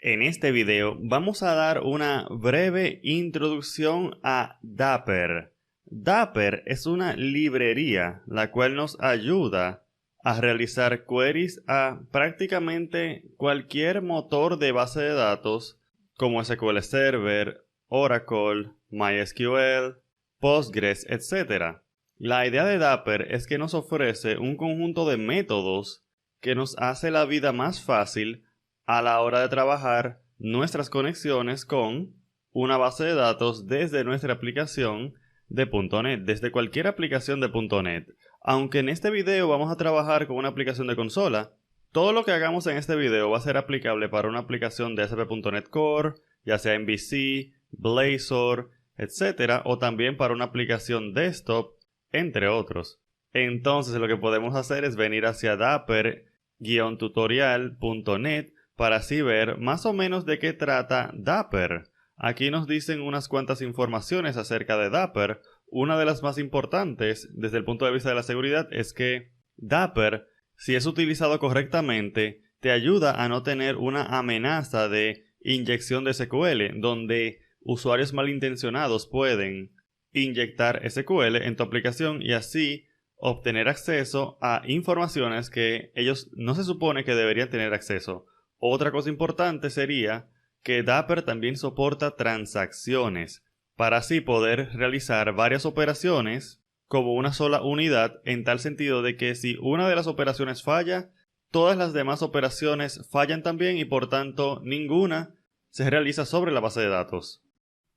En este video vamos a dar una breve introducción a Dapper. Dapper es una librería la cual nos ayuda a realizar queries a prácticamente cualquier motor de base de datos como SQL Server, Oracle, MySQL, Postgres, etc. La idea de Dapper es que nos ofrece un conjunto de métodos que nos hace la vida más fácil a la hora de trabajar nuestras conexiones con una base de datos desde nuestra aplicación de .NET, desde cualquier aplicación de .NET. Aunque en este video vamos a trabajar con una aplicación de consola, todo lo que hagamos en este video va a ser aplicable para una aplicación de ASP.NET Core, ya sea MVC, Blazor, etc. o también para una aplicación desktop, entre otros. Entonces lo que podemos hacer es venir hacia dapper-tutorial.net para así ver más o menos de qué trata Dapper. Aquí nos dicen unas cuantas informaciones acerca de Dapper. Una de las más importantes desde el punto de vista de la seguridad es que Dapper, si es utilizado correctamente, te ayuda a no tener una amenaza de inyección de SQL, donde usuarios malintencionados pueden inyectar SQL en tu aplicación y así obtener acceso a informaciones que ellos no se supone que deberían tener acceso. Otra cosa importante sería que Dapper también soporta transacciones para así poder realizar varias operaciones como una sola unidad, en tal sentido de que si una de las operaciones falla, todas las demás operaciones fallan también y por tanto ninguna se realiza sobre la base de datos.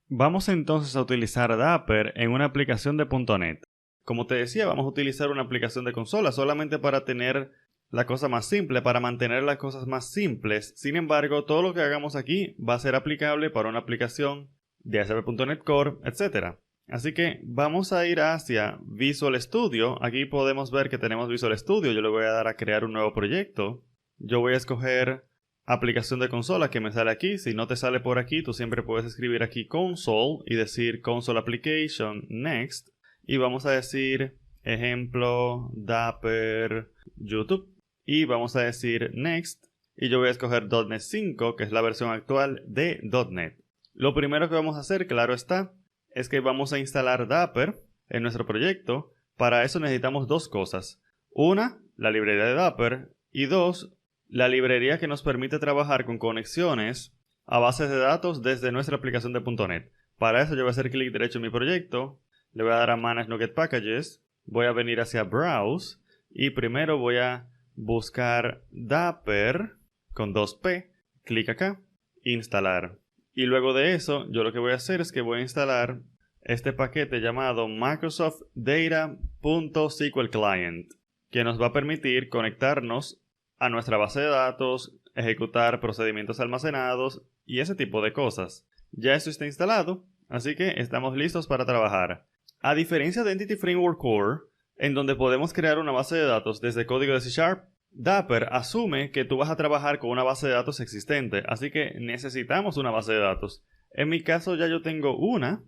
Vamos entonces a utilizar Dapper en una aplicación de .NET. Como te decía, vamos a utilizar una aplicación de consola solamente para tener la cosa más simple, para mantener las cosas más simples. Sin embargo, todo lo que hagamos aquí va a ser aplicable para una aplicación de ASP.NET Core, etc. Así que vamos a ir hacia Visual Studio. Aquí podemos ver que tenemos Visual Studio. Yo le voy a dar a crear un nuevo proyecto. Yo voy a escoger aplicación de consola que me sale aquí. Si no te sale por aquí, tú siempre puedes escribir aquí console y decir console application next. Y vamos a decir, ejemplo, Dapper YouTube. Y vamos a decir Next. Y yo voy a escoger .NET 5, que es la versión actual de .NET. Lo primero que vamos a hacer, claro está, es que vamos a instalar Dapper en nuestro proyecto. Para eso necesitamos dos cosas. Una, la librería de Dapper. Y dos, la librería que nos permite trabajar con conexiones a bases de datos desde nuestra aplicación de .NET. Para eso yo voy a hacer clic derecho en mi proyecto. Le voy a dar a Manage NuGet Packages. Voy a venir hacia Browse. Y primero voy a buscar Dapper con 2P, clic acá, instalar. Y luego de eso, yo lo que voy a hacer es que voy a instalar este paquete llamado Microsoft Data.SQL Client, que nos va a permitir conectarnos a nuestra base de datos, ejecutar procedimientos almacenados y ese tipo de cosas. Ya esto está instalado, así que estamos listos para trabajar. A diferencia de Entity Framework Core, en donde podemos crear una base de datos desde código de C#, Dapper asume que tú vas a trabajar con una base de datos existente, así que necesitamos una base de datos. En mi caso ya yo tengo una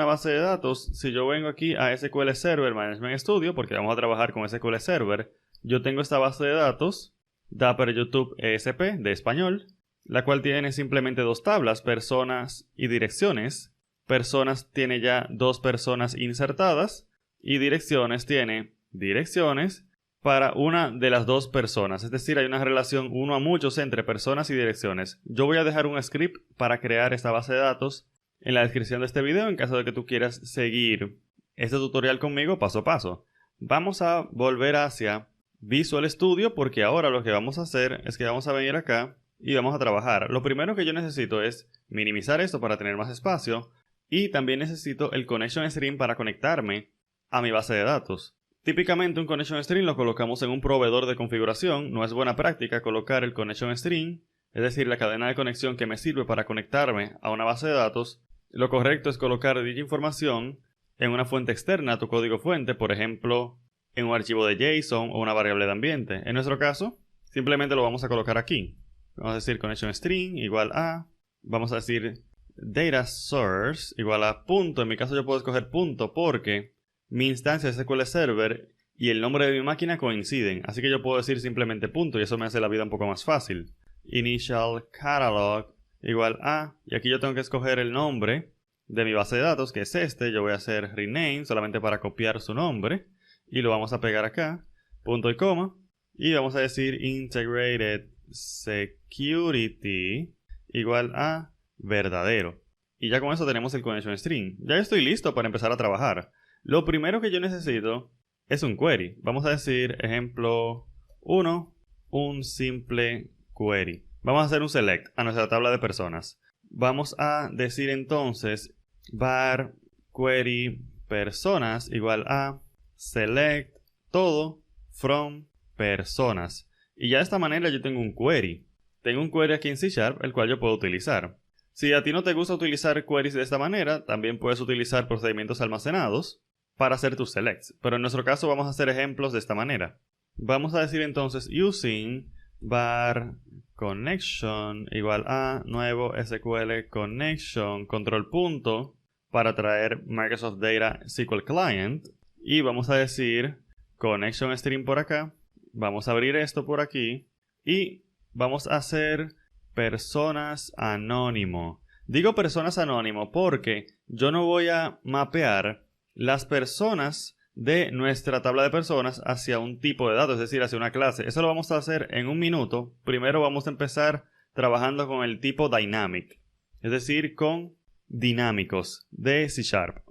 base de datos. Si yo vengo aquí a SQL Server Management Studio, porque vamos a trabajar con SQL Server, yo tengo esta base de datos, Dapper YouTube ESP de español, la cual tiene simplemente dos tablas, personas y direcciones. Personas tiene ya dos personas insertadas, y direcciones tiene direcciones para una de las dos personas. Es decir, hay una relación uno a muchos entre personas y direcciones. Yo voy a dejar un script para crear esta base de datos en la descripción de este video en caso de que tú quieras seguir este tutorial conmigo paso a paso. Vamos a volver hacia Visual Studio porque ahora lo que vamos a hacer es que vamos a venir acá y vamos a trabajar. Lo primero que yo necesito es minimizar esto para tener más espacio y también necesito el connection string para conectarme a mi base de datos. Típicamente un connection string lo colocamos en un proveedor de configuración. No es buena práctica colocar el connection string, es decir, la cadena de conexión que me sirve para conectarme a una base de datos. Lo correcto es colocar dicha información en una fuente externa a tu código fuente, por ejemplo, en un archivo de JSON o una variable de ambiente. En nuestro caso, simplemente lo vamos a colocar aquí. Vamos a decir connection string igual a, vamos a decir data source igual a punto. En mi caso yo puedo escoger punto porque mi instancia de SQL Server y el nombre de mi máquina coinciden, así que yo puedo decir simplemente punto y eso me hace la vida un poco más fácil. initial catalog igual a, y aquí yo tengo que escoger el nombre de mi base de datos, que es este. Yo voy a hacer rename solamente para copiar su nombre y lo vamos a pegar acá, punto y coma, y vamos a decir integrated security igual a verdadero. Y ya con eso tenemos el connection string. Ya estoy listo para empezar a trabajar. Lo primero que yo necesito es un query. Vamos a decir, ejemplo 1, un simple query. Vamos a hacer un select a nuestra tabla de personas. Vamos a decir entonces var query personas igual a select todo from personas. Y ya de esta manera yo tengo un query. Tengo un query aquí en C#, el cual yo puedo utilizar. Si a ti no te gusta utilizar queries de esta manera, también puedes utilizar procedimientos almacenados para hacer tus selects. Pero en nuestro caso vamos a hacer ejemplos de esta manera. Vamos a decir entonces using var connection igual a nuevo SQL connection control punto para traer Microsoft Data SQL Client. Y vamos a decir connection string por acá. Vamos a abrir esto por aquí y vamos a hacer personas anónimo. Digo personas anónimo porque yo no voy a mapear las personas de nuestra tabla de personas hacia un tipo de datos, es decir, hacia una clase. Eso lo vamos a hacer en un minuto. Primero vamos a empezar trabajando con el tipo dynamic, es decir, con dinámicos de C#.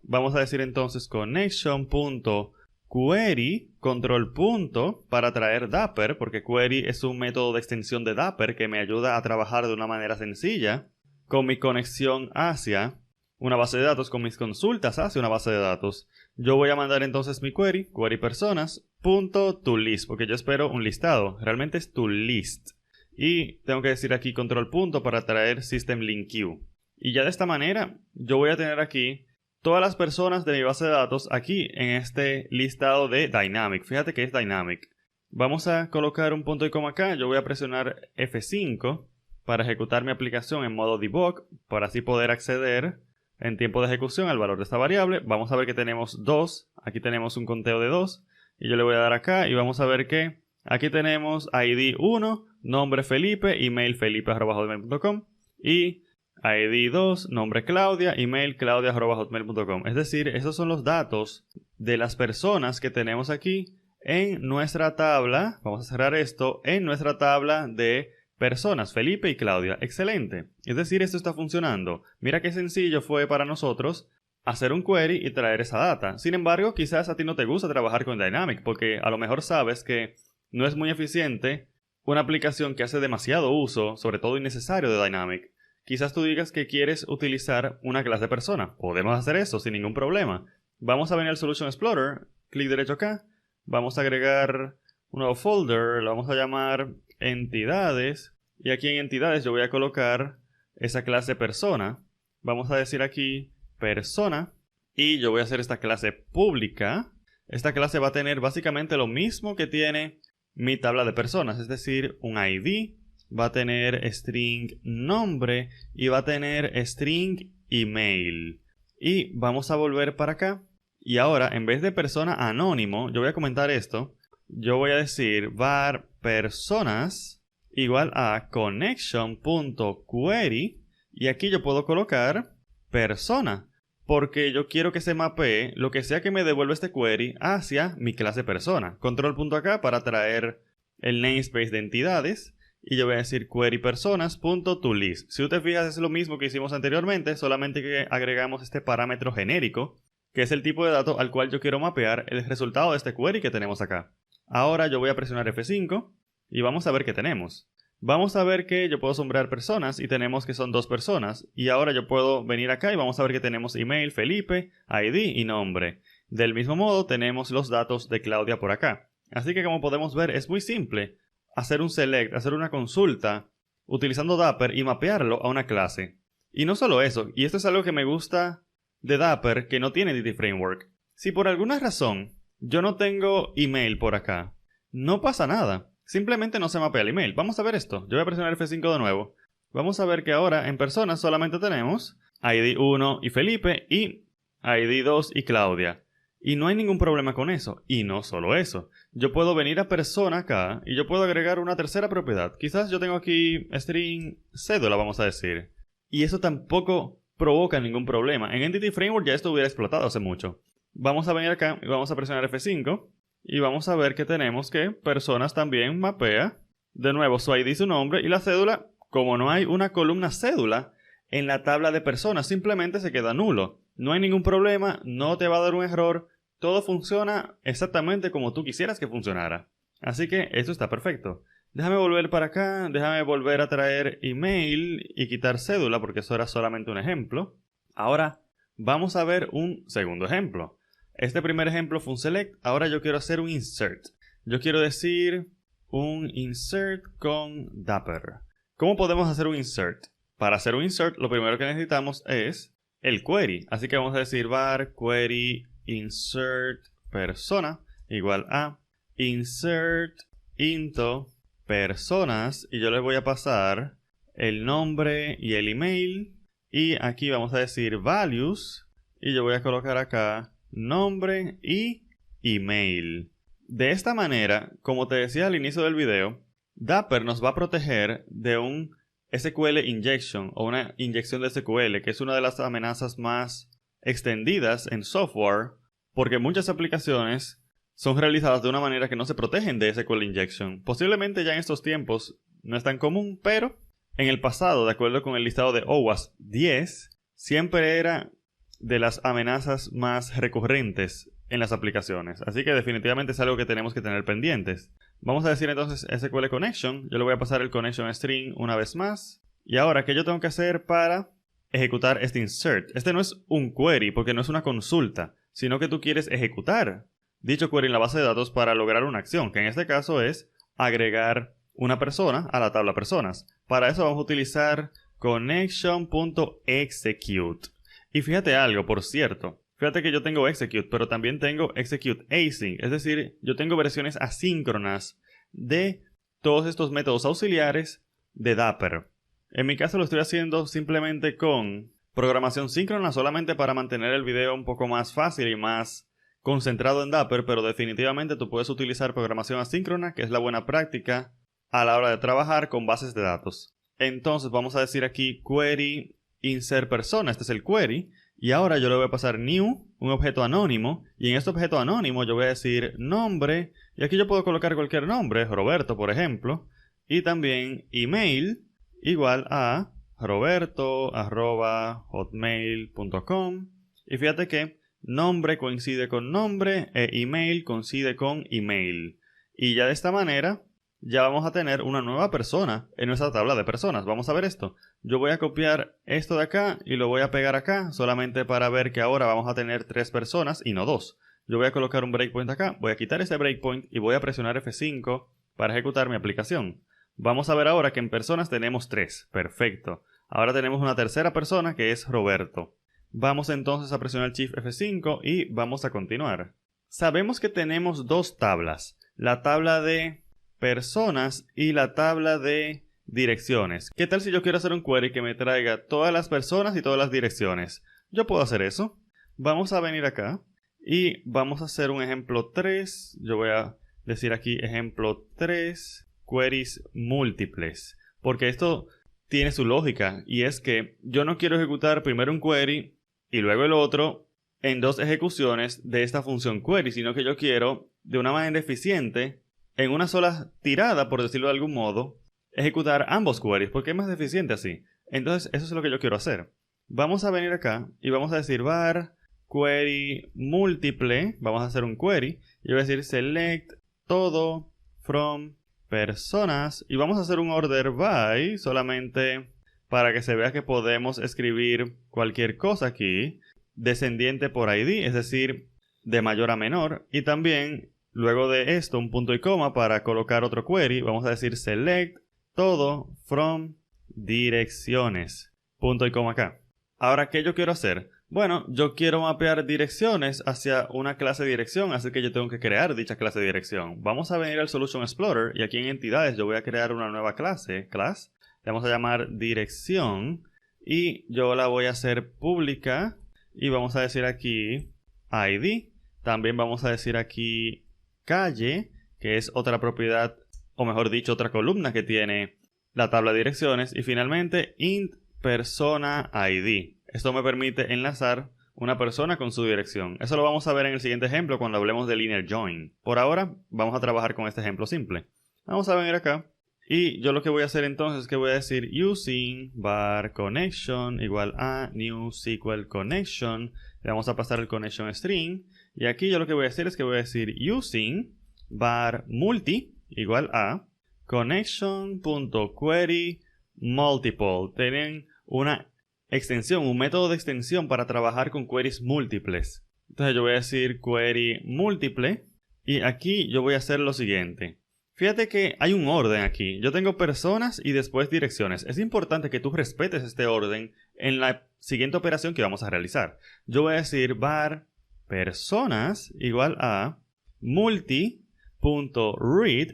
Vamos a decir entonces connection.query control punto para traer Dapper, porque query es un método de extensión de Dapper que me ayuda a trabajar de una manera sencilla con mi conexión hacia una base de datos, con mis consultas hacia una base de datos. Yo voy a mandar entonces mi query personas.toList, porque yo espero un listado. Realmente es toList. Y tengo que decir aquí control punto para traer system link queue. Y ya de esta manera yo voy a tener aquí todas las personas de mi base de datos aquí en este listado de Dynamic. Fíjate que es Dynamic. Vamos a colocar un punto y coma acá. Yo voy a presionar F5 para ejecutar mi aplicación en modo debug, para así poder acceder en tiempo de ejecución al valor de esta variable. Vamos a ver que tenemos 2. Aquí tenemos un conteo de 2. Y yo le voy a dar acá y vamos a ver que aquí tenemos ID 1, nombre Felipe, email felipe@hotmail.com y ID 2, nombre Claudia, email claudia@hotmail.com. Es decir, esos son los datos de las personas que tenemos aquí en nuestra tabla. Vamos a cerrar esto en nuestra tabla de personas, Felipe y Claudia. Excelente. Es decir, esto está funcionando. Mira qué sencillo fue para nosotros hacer un query y traer esa data. Sin embargo, quizás a ti no te gusta trabajar con Dynamic porque a lo mejor sabes que no es muy eficiente una aplicación que hace demasiado uso, sobre todo innecesario, de Dynamic. Quizás tú digas que quieres utilizar una clase de persona. Podemos hacer eso sin ningún problema. Vamos a venir al Solution Explorer, clic derecho acá. Vamos a agregar un nuevo folder, lo vamos a llamar entidades. Y aquí en entidades yo voy a colocar esa clase persona. Vamos a decir aquí persona. Y yo voy a hacer esta clase pública. Esta clase va a tener básicamente lo mismo que tiene mi tabla de personas, es decir, un ID. Va a tener string nombre y va a tener string email. Y vamos a volver para acá. Y ahora, en vez de persona anónimo, yo voy a comentar esto. Yo voy a decir var personas igual a connection.query. Y aquí yo puedo colocar persona, porque yo quiero que se mapee lo que sea que me devuelva este query hacia mi clase persona. Control punto acá para traer el namespace de entidades. Y yo voy a decir query personas.toList. Si tú te fijas, es lo mismo que hicimos anteriormente, solamente que agregamos este parámetro genérico, que es el tipo de dato al cual yo quiero mapear el resultado de este query que tenemos acá. Ahora yo voy a presionar F5 y vamos a ver qué tenemos. Vamos a ver que yo puedo sombrear personas y tenemos que son 2 personas. Y ahora yo puedo venir acá y vamos a ver que tenemos email, Felipe, ID y nombre. Del mismo modo tenemos los datos de Claudia por acá. Así que como podemos ver es muy simple hacer un select, hacer una consulta utilizando Dapper y mapearlo a una clase. Y no solo eso, y esto es algo que me gusta de Dapper que no tiene DT Framework. Si por alguna razón yo no tengo email por acá, no pasa nada. Simplemente no se mapea el email. Vamos a ver esto. Yo voy a presionar F5 de nuevo. Vamos a ver que ahora en personas solamente tenemos ID 1 y Felipe y ID 2 y Claudia. Y no hay ningún problema con eso. Y no solo eso. Yo puedo venir a persona acá y yo puedo agregar una tercera propiedad. Quizás yo tengo aquí string cédula, vamos a decir. Y eso tampoco provoca ningún problema. En Entity Framework ya esto hubiera explotado hace mucho. Vamos a venir acá y vamos a presionar F5. Y vamos a ver que tenemos que personas también mapea. De nuevo su ID, su nombre y la cédula. Como no hay una columna cédula en la tabla de personas, simplemente se queda nulo. No hay ningún problema, no te va a dar un error. Todo funciona exactamente como tú quisieras que funcionara. Así que esto está perfecto. Déjame volver para acá, déjame volver a traer email y quitar cédula porque eso era solamente un ejemplo. Ahora vamos a ver un segundo ejemplo. Este primer ejemplo fue un select, ahora yo quiero hacer un insert. Yo quiero decir un insert con Dapper. ¿Cómo podemos hacer un insert? Para hacer un insert lo primero que necesitamos es el query. Así que vamos a decir var query insert persona igual a insert into personas y yo les voy a pasar el nombre y el email y aquí vamos a decir values y yo voy a colocar acá nombre y email. De esta manera, como te decía al inicio del video, Dapper nos va a proteger de un SQL injection o una inyección de SQL, que es una de las amenazas más extendidas en software, porque muchas aplicaciones son realizadas de una manera que no se protegen de SQL injection. Posiblemente ya en estos tiempos no es tan común, pero en el pasado, de acuerdo con el listado de OWASP 10, siempre era de las amenazas más recurrentes en las aplicaciones. Así que definitivamente es algo que tenemos que tener pendientes. Vamos a decir entonces SQL Connection. Yo le voy a pasar el connection string una vez más. Y ahora, ¿qué yo tengo que hacer para ejecutar este insert? Este no es un query porque no es una consulta, sino que tú quieres ejecutar dicho query en la base de datos para lograr una acción, que en este caso es agregar una persona a la tabla personas. Para eso vamos a utilizar connection.execute. Y fíjate algo, por cierto. Fíjate que yo tengo execute, pero también tengo execute async. Es decir, yo tengo versiones asíncronas de todos estos métodos auxiliares de Dapper. En mi caso lo estoy haciendo simplemente con programación síncrona, solamente para mantener el video un poco más fácil y más concentrado en Dapper, pero definitivamente tú puedes utilizar programación asíncrona, que es la buena práctica a la hora de trabajar con bases de datos. Entonces vamos a decir aquí query insert persona, este es el query. Y ahora yo le voy a pasar new, un objeto anónimo, y en este objeto anónimo yo voy a decir nombre, y aquí yo puedo colocar cualquier nombre, Roberto por ejemplo, y también email igual a roberto@hotmail.com, y fíjate que nombre coincide con nombre e email coincide con email, y ya de esta manera ya vamos a tener una nueva persona en nuestra tabla de personas. Vamos a ver esto. Yo voy a copiar esto de acá y lo voy a pegar acá solamente para ver que ahora vamos a tener 3 personas y no 2. Yo voy a colocar un breakpoint acá, voy a quitar ese breakpoint y voy a presionar F5 para ejecutar mi aplicación. Vamos a ver ahora que en personas tenemos 3. Perfecto. Ahora tenemos una tercera persona que es Roberto. Vamos entonces a presionar Shift F5 y vamos a continuar. Sabemos que tenemos dos tablas. La tabla de personas y la tabla de direcciones. ¿Qué tal si yo quiero hacer un query que me traiga todas las personas y todas las direcciones? Yo puedo hacer eso. Vamos a venir acá y vamos a hacer un ejemplo 3. Yo voy a decir aquí ejemplo 3, queries múltiples. Porque esto tiene su lógica y es que yo no quiero ejecutar primero un query y luego el otro en dos ejecuciones de esta función query, sino que yo quiero de una manera eficiente en una sola tirada, por decirlo de algún modo, ejecutar ambos queries, porque es más eficiente así. Entonces, eso es lo que yo quiero hacer. Vamos a venir acá y vamos a decir var query múltiple. Vamos a hacer un query. Y voy a decir select todo from personas. Y vamos a hacer un order by, solamente para que se vea que podemos escribir cualquier cosa aquí. Descendiente por ID, es decir, de mayor a menor. Y también luego de esto, un punto y coma para colocar otro query. Vamos a decir select todo from direcciones. Punto y coma acá. Ahora, ¿qué yo quiero hacer? Bueno, yo quiero mapear direcciones hacia una clase de dirección, así que yo tengo que crear dicha clase de dirección. Vamos a venir al Solution Explorer y aquí en entidades yo voy a crear una nueva clase, class. Le vamos a llamar dirección y yo la voy a hacer pública y vamos a decir aquí ID. También vamos a decir aquí calle, que es otra propiedad, o mejor dicho, otra columna que tiene la tabla de direcciones. Y finalmente, int persona ID. Esto me permite enlazar una persona con su dirección. Eso lo vamos a ver en el siguiente ejemplo cuando hablemos del inner join. Por ahora, vamos a trabajar con este ejemplo simple. Vamos a venir acá. Y yo lo que voy a hacer entonces es que voy a decir using var connection igual a new SQL connection. Le vamos a pasar el connection string. Y aquí yo lo que voy a hacer es que voy a decir using var multi igual a connection.query multiple. Tienen una extensión, un método de extensión para trabajar con queries múltiples. Entonces yo voy a decir query múltiple. Y aquí yo voy a hacer lo siguiente. Fíjate que hay un orden aquí. Yo tengo personas y después direcciones. Es importante que tú respetes este orden en la siguiente operación que vamos a realizar. Yo voy a decir var personas igual a multi.read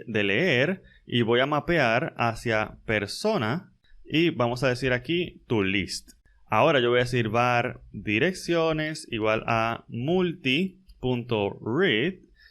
de leer y voy a mapear hacia persona y vamos a decir aquí toList. Ahora yo voy a decir var direcciones igual a multi.read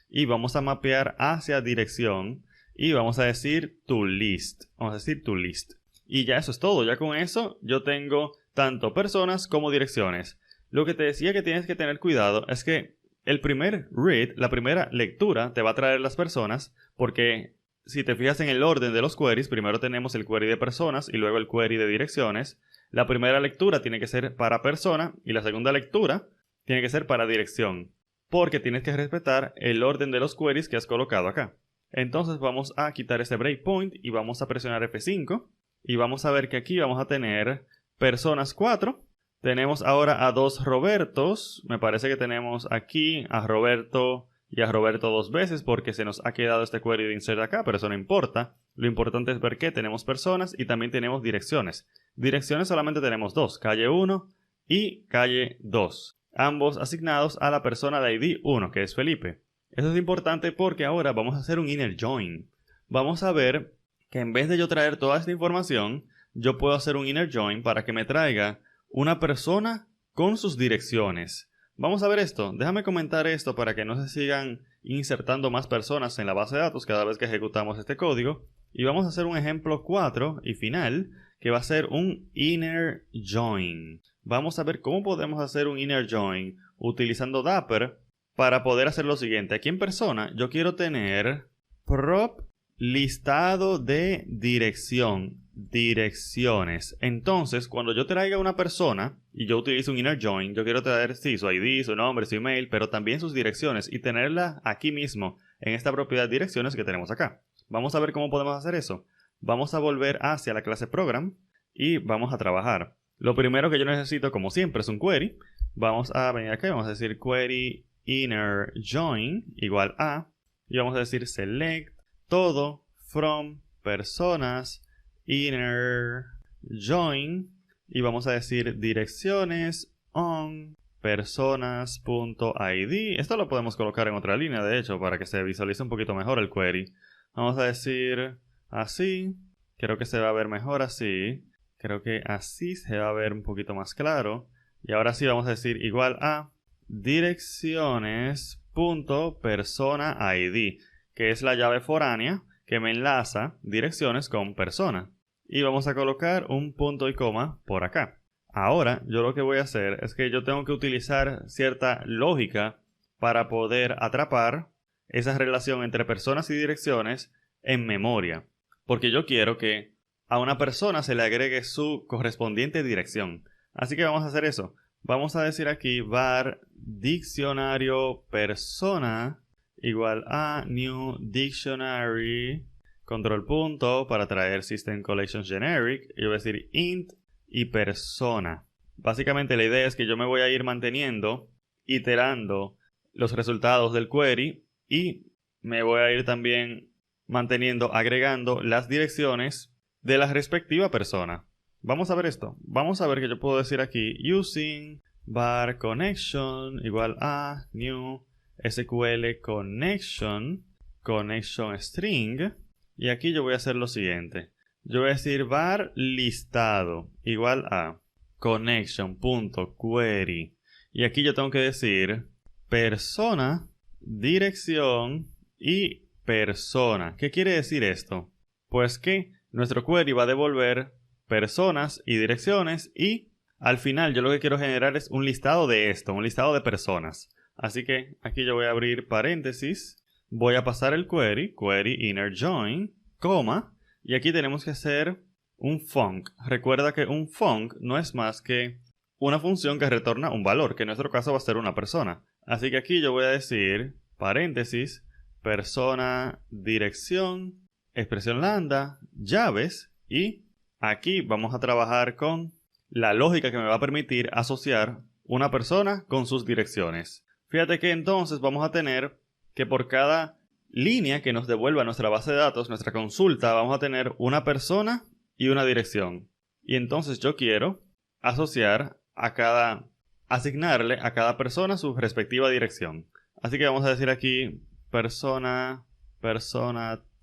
y vamos a mapear hacia dirección. Y vamos a decir toList. Vamos a decir toList. Y ya eso es todo. Ya con eso yo tengo tanto personas como direcciones. Lo que te decía que tienes que tener cuidado es que el primer read, la primera lectura, te va a traer las personas. Porque si te fijas en el orden de los queries, primero tenemos el query de personas y luego el query de direcciones. La primera lectura tiene que ser para persona y la segunda lectura tiene que ser para dirección. Porque tienes que respetar el orden de los queries que has colocado acá. Entonces vamos a quitar este breakpoint y vamos a presionar F5 y vamos a ver que aquí vamos a tener personas 4. Tenemos ahora a 2 Robertos. Me parece que tenemos aquí a Roberto y a Roberto 2 veces porque se nos ha quedado este query de insert acá, pero eso no importa. Lo importante es ver que tenemos personas y también tenemos direcciones. Direcciones solamente tenemos 2, calle 1 y calle 2. Ambos asignados a la persona de ID 1, que es Felipe. Eso es importante porque ahora vamos a hacer un inner join. Vamos a ver que en vez de yo traer toda esta información, yo puedo hacer un inner join para que me traiga una persona con sus direcciones. Vamos a ver esto. Déjame comentar esto para que no se sigan insertando más personas en la base de datos cada vez que ejecutamos este código. Y vamos a hacer un ejemplo 4 y final que va a ser un inner join. Vamos a ver cómo podemos hacer un inner join utilizando Dapper. Para poder hacer lo siguiente, aquí en persona yo quiero tener prop listado de direcciones. Entonces, cuando yo traiga una persona y yo utilizo un inner join, yo quiero traer sí, su ID, su nombre, su email, pero también sus direcciones y tenerla aquí mismo en esta propiedad direcciones que tenemos acá. Vamos a ver cómo podemos hacer eso. Vamos a volver hacia la clase program y vamos a trabajar. Lo primero que yo necesito, como siempre, es un query. Vamos a venir acá y vamos a decir query inner join igual a y vamos a decir select todo from personas inner join y vamos a decir direcciones on personas.id. Esto lo podemos colocar en otra línea de hecho para que se visualice un poquito mejor el query. Vamos a decir así, creo que se va a ver mejor así, creo que así se va a ver un poquito más claro y ahora sí vamos a decir igual a direcciones.persona.id, que es la llave foránea que me enlaza direcciones con persona. Y vamos a colocar un punto y coma por acá. Ahora, yo lo que voy a hacer es que yo tengo que utilizar cierta lógica para poder atrapar esa relación entre personas y direcciones en memoria. Porque yo quiero que a una persona se le agregue su correspondiente dirección. Así que vamos a hacer eso. Vamos a decir aquí var diccionario persona igual a new dictionary control punto para traer system collections generic y voy a decir int y persona. Básicamente la idea es que yo me voy a ir manteniendo, iterando los resultados del query y me voy a ir también manteniendo, agregando las direcciones de la respectiva persona. Vamos a ver esto. Vamos a ver que yo puedo decir aquí using var connection igual a new SQL connection string y aquí yo voy a hacer lo siguiente. Yo voy a decir var listado igual a connection.query y aquí yo tengo que decir persona dirección y persona. ¿Qué quiere decir esto? Pues que nuestro query va a devolver personas y direcciones y al final yo lo que quiero generar es un listado de esto, un listado de personas. Así que aquí yo voy a abrir paréntesis, voy a pasar el query inner join, coma, y aquí tenemos que hacer un func. Recuerda que un func no es más que una función que retorna un valor, que en nuestro caso va a ser una persona. Así que aquí yo voy a decir, paréntesis, persona, dirección, expresión lambda, llaves, y aquí vamos a trabajar con la lógica que me va a permitir asociar una persona con sus direcciones. Fíjate que entonces vamos a tener que por cada línea que nos devuelva nuestra base de datos, nuestra consulta, vamos a tener una persona y una dirección. Y entonces yo quiero asignarle a cada persona su respectiva dirección. Así que vamos a decir aquí persona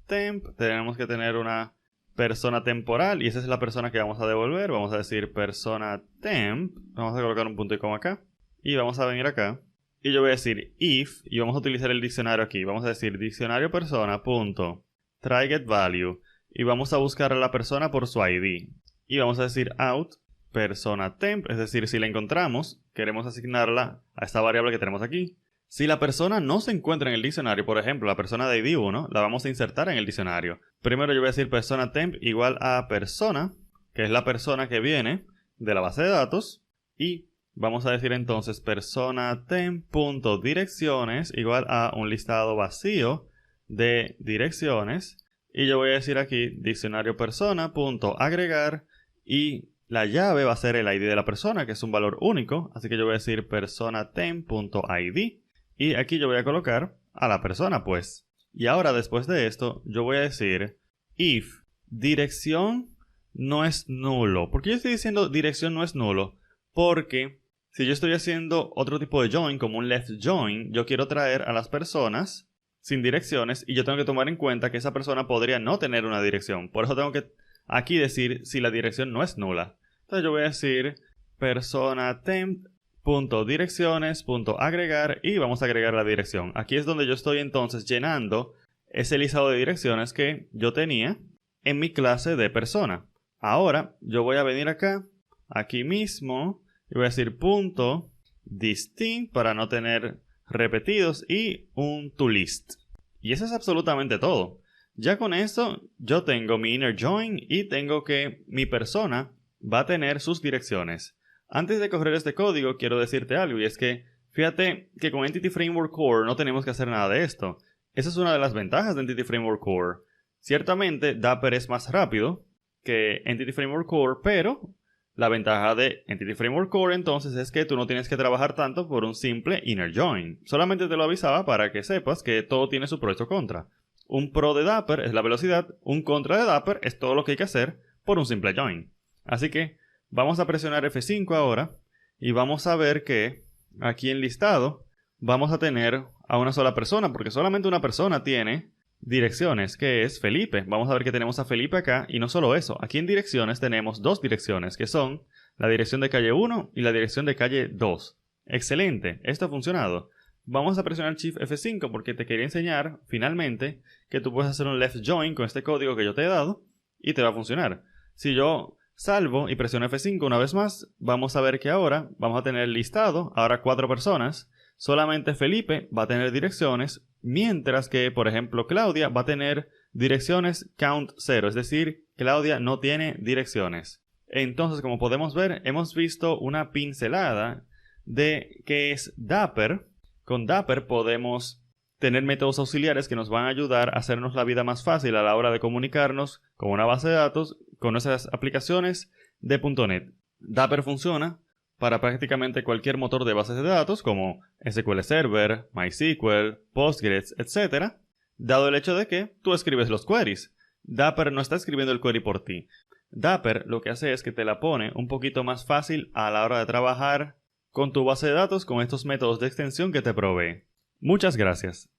temp. Tenemos que tener una persona temporal y esa es la persona que vamos a devolver. Vamos a decir persona temp. Vamos a colocar un punto y coma acá. Y vamos a venir acá. Y yo voy a decir if y vamos a utilizar el diccionario aquí. Vamos a decir diccionario persona punto try get value y vamos a buscar a la persona por su ID. Y vamos a decir out persona temp, es decir, si la encontramos, queremos asignarla a esta variable que tenemos aquí. Si la persona no se encuentra en el diccionario, por ejemplo, la persona de ID 1, la vamos a insertar en el diccionario. Primero yo voy a decir persona temp igual a persona, que es la persona que viene de la base de datos, y vamos a decir entonces persona temp.direcciones igual a un listado vacío de direcciones, y yo voy a decir aquí diccionario persona.agregar y la llave va a ser el ID de la persona, que es un valor único, así que yo voy a decir persona temp.id y aquí yo voy a colocar a la persona pues. Y ahora después de esto yo voy a decir if dirección no es nulo. ¿Por qué yo estoy diciendo dirección no es nulo? Porque si yo estoy haciendo otro tipo de join, como un left join, yo quiero traer a las personas sin direcciones y yo tengo que tomar en cuenta que esa persona podría no tener una dirección. Por eso tengo que aquí decir si la dirección no es nula. Entonces yo voy a decir persona temp.direcciones.agregar y vamos a agregar la dirección. Aquí es donde yo estoy entonces llenando ese listado de direcciones que yo tenía en mi clase de persona. Ahora yo voy a venir acá, aquí mismo, y voy a decir punto distinct para no tener repetidos y un toList. Y eso es absolutamente todo. Ya con eso yo tengo mi inner join y tengo que mi persona va a tener sus direcciones. Antes de correr este código quiero decirte algo y es que fíjate que con Entity Framework Core no tenemos que hacer nada de esto. Esa es una de las ventajas de Entity Framework Core. Ciertamente Dapper es más rápido que Entity Framework Core, pero la ventaja de Entity Framework Core entonces es que tú no tienes que trabajar tanto por un simple inner join. Solamente te lo avisaba para que sepas que todo tiene su pro y su contra. Un pro de Dapper es la velocidad, un contra de Dapper es todo lo que hay que hacer por un simple join. Así que vamos a presionar F5 ahora y vamos a ver que aquí en listado vamos a tener a una sola persona porque solamente una persona tiene direcciones, que es Felipe. Vamos a ver que tenemos a Felipe acá y no solo eso, aquí en direcciones tenemos dos direcciones que son la dirección de calle 1 y la dirección de calle 2. Excelente, esto ha funcionado. Vamos a presionar Shift F5 porque te quería enseñar finalmente que tú puedes hacer un left join con este código que yo te he dado y te va a funcionar. Si yo salvo y presiono F5 una vez más, vamos a ver que ahora vamos a tener listado ahora 4 personas. Solamente Felipe va a tener direcciones, mientras que, por ejemplo, Claudia va a tener direcciones count 0, es decir, Claudia no tiene direcciones. Entonces, como podemos ver, hemos visto una pincelada de qué es Dapper. Con Dapper podemos tener métodos auxiliares que nos van a ayudar a hacernos la vida más fácil a la hora de comunicarnos con una base de datos con nuestras aplicaciones de .NET. Dapper funciona para prácticamente cualquier motor de bases de datos como SQL Server, MySQL, Postgres, etc. Dado el hecho de que tú escribes los queries. Dapper no está escribiendo el query por ti. Dapper lo que hace es que te la pone un poquito más fácil a la hora de trabajar con tu base de datos con estos métodos de extensión que te provee. Muchas gracias.